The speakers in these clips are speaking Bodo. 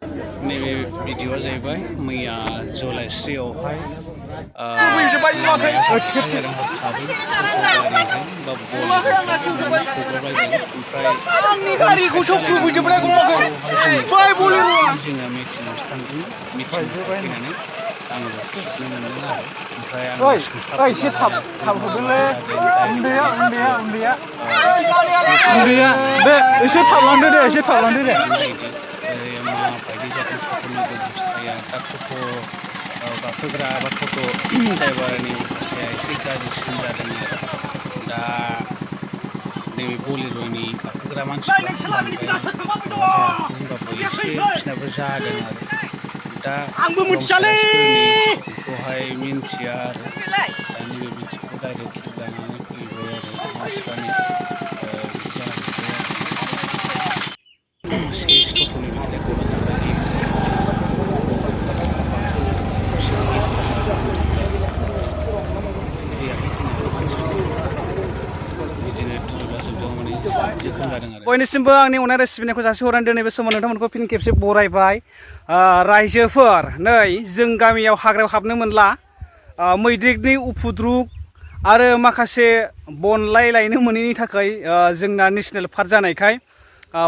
नैबे भिडिअआ जाहैबाय मैया जुलाइ 3 आवहाय गाखोग्रा बा टट' ड्राइभारनि माखासे एसे गाज्रिसिन जादों दा नैबे बलेर'नि गाखोग्रा मानसिफ्रा होनबाबो एसे बिसिनाबो जादों आरो दा आंबो मिथियालै मिन्थिया आरो दा नैबे बिदिखौ डाइरेक्टलि लानानै फैबाय आरो मानसिफ्रानो टट'नि बिदिनो बयनिसिमबो आंनि अननाय सिबिनायखौ जासिहरनानै दिनै बे समाव नोंथांमोनखौ फिन खेबसे बरायबाय रायजोफोर नै जों गामियाव हाग्रायाव हाबनो मोनला मैदेरनि उफुद्रुग आरो माखासे बनलाय लायनो मोनैनि थाखाय जोंना नेशनेल पार्क जानायखाय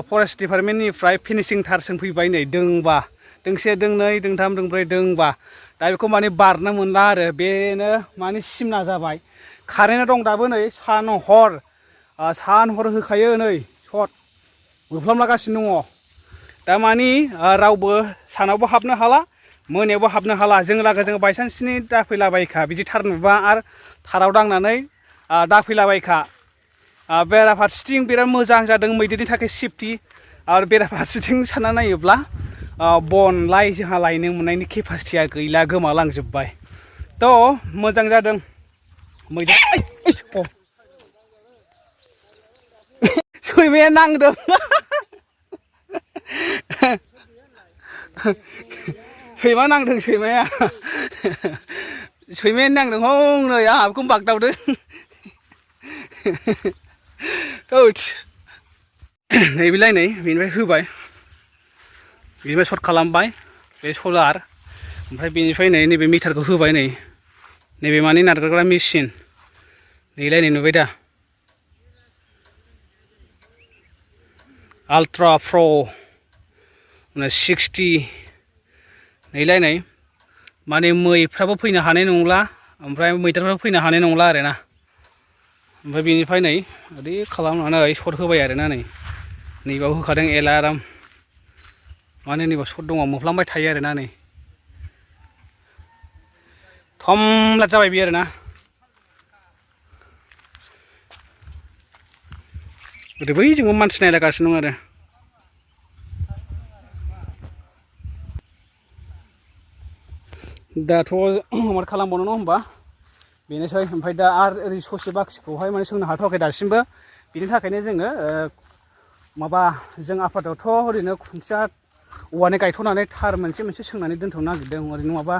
फरेस्ट डिपार्टमेन्टनिफ्राय फिनिशिं थारजों फैबाय नै दोंबा दोंसे दोंनै दोंथाम दोंब्रै दोंबा दा बेखौ माने बारनो मोनला आरो बेनो माने सिमना जाबाय कारेन्टआ दं दाबो नै सान हर होखायो नै सट बोफ्लामलागासिनो दङ दा मानि रावबो सानावबो हाबनो हाला मोनायावबो हाबनो हाला जों बायसान्सनि दाफैलाबायखा बिदि थार नुबा आरो थाराव दांनानै दाफैलाबायखा बेराफारसेथिं बिराद मोजां जादों मैदेरनि थाखाय सेफटि आरो बेराफारसेथिं सानना नायोब्ला बनलाय जोंहा लायनो मोननायनि केपासिटिया गैला गोमालांजोब्बाय थ' मोजां जादों मैदेर सैमाया नांदों सैमा नांदों सैमाया नांदों हं नै आंहा बेखौ बागदावदों नैबेलाय नै बेनिफ्राय होबाय बेनिफ्राय सर्ट खालामबाय बे सलार ओमफ्राय बेनिफ्राय नै नैबे मिटारखौ होबाय नै नैबे माने नारगारग्रा मेचिन नैलाय नै नुबाय दा आल्ट्रा प्र 60 नैलाय नै माने मैफ्राबो फैनो हानाय नंला ओमफ्राय मैदेरफ्राबो फैनो हानाय नंला आरोना ओमफ्राय बेनिफ्राय नै ओरै खालामनानै सर्ट होबाय आरोना नै नैबाव होखादों एलार्म माने नैबाव सर्ट दङ मोफ्लामबाय थायो आरोना नै थमब्लेट जाबाय बियो आरोना ओरै बैजोंबो मानसि नायलागासिनो दं आरो दाथ' माथो खालामबावनो होनबा बेनोसै ओमफ्राय दा आरो ओरै ससे बाखिखौहाय माने सोंनो हाथ'वाखै दासिमबो बिनि थाखायनो जोङो माबा जों आफादावथ' ओरैनो खुन्थिया औवानि गायथ'नानै थार मोनसे सोंनानै दोनथ'नो नागिरदों ओरै नङाबा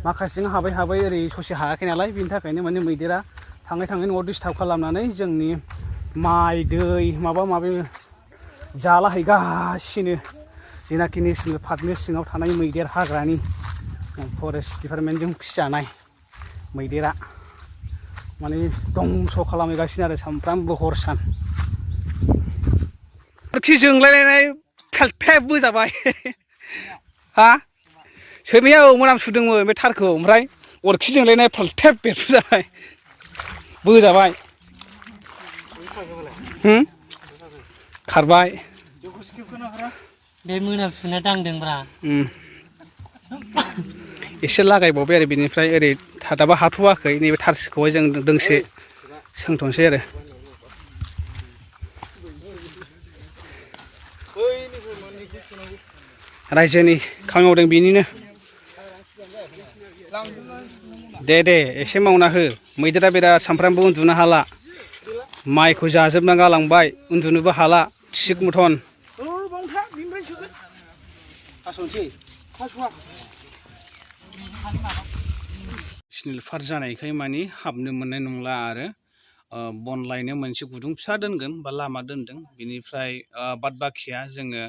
माखासेजों हाबै ओरै ससे हायाखै नालाय बिनि थाखायनो माने मैदेरा थाङै न'आव डिस्टार्ब खालामनानै जोंनि माइ दै माबा माबि जालाहैगासिनो जेनाखि नेशनेल पार्कनि सिङाव थानाय मैदेर हाग्रानि फरेस्ट डिपार्टमेन्टजों फिजानाय मैदेरा माने दंस' खालामहैगासिनो आरो सामफ्रामबो हर सान खि जोंलायलायनाय फेलफेब बोजाबाय हा सैमाया मोनामसुदोंमोन बे थारखौ ओमफ्राय अरखि जोंलायनाय फेलफेब बेरफुजाबाय बोजाबाय खारबाय बे मोनामसुना दांदोंब्रा एसे लागायबावबाय आरो बेनिफ्राय ओरै दाबा हाथ'वाखै नैबे थारसिखौहाय जों दोंसे सोंथ'नोसै आरो रायजोनि खामानि मावदों बेनिनो दे एसे मावना हो मैदेरा बिराद सामफ्रामबो उन्दुनो हाला माइखौ जाजोबना गालांबाय उन्दुनोबो हाला थिग मथन नेशनेल पार्क जानायखाय मानि हाबनो मोननाय नंला आरो बन लायनो मोनसे गुदुं फिसा दोनगोन बा लामा दोनदों बिनिफ्राय बाद बाखिया जोङो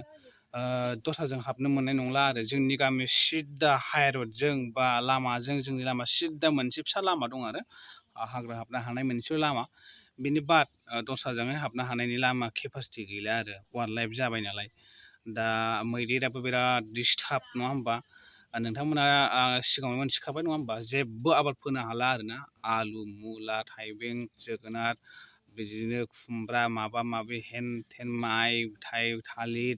दस्राजों हाबनो मोननाय नंला आरो जोंनि गामियाव सिदा हाइरडजों बा लामाजों जोंनि लामा सिदा मोनसे फिसा लामा दं आरो हाग्रा हाबनो हानाय मोनसे लामा बेनि बाद दस्राजोंहाय हाबनो हानायनि लामा केपासिटि गैला आरो वाइल्ड लाइफ जाबाय नालाय दा मैदेराबो बिराद डिस्टार्ब नङा होमबा नोंथांमोना सिगाङाव मोनथिखाबाय नङा होमबा जेबो आबाद फोनो हाला आरोना आलु मुला थाइबें जोगोनार बिदिनो खुमब्रा माबा माबि हेन थेन माइ थालिर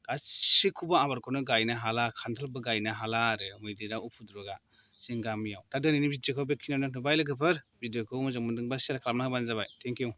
गासिखौबो आबादखौनो गायनो हाला खान्थालबो गायनो हाला आरो मैदेरा उपद्रबआ जोंनि गामियाव दा दिनैनि भिडिअखौ बेखिनियावनो दोनथ'बाय लोगोफोर भिडिअखौ मोजां मोनदोंबा शेयार खालामना होबानो जाबाय थेंक इउ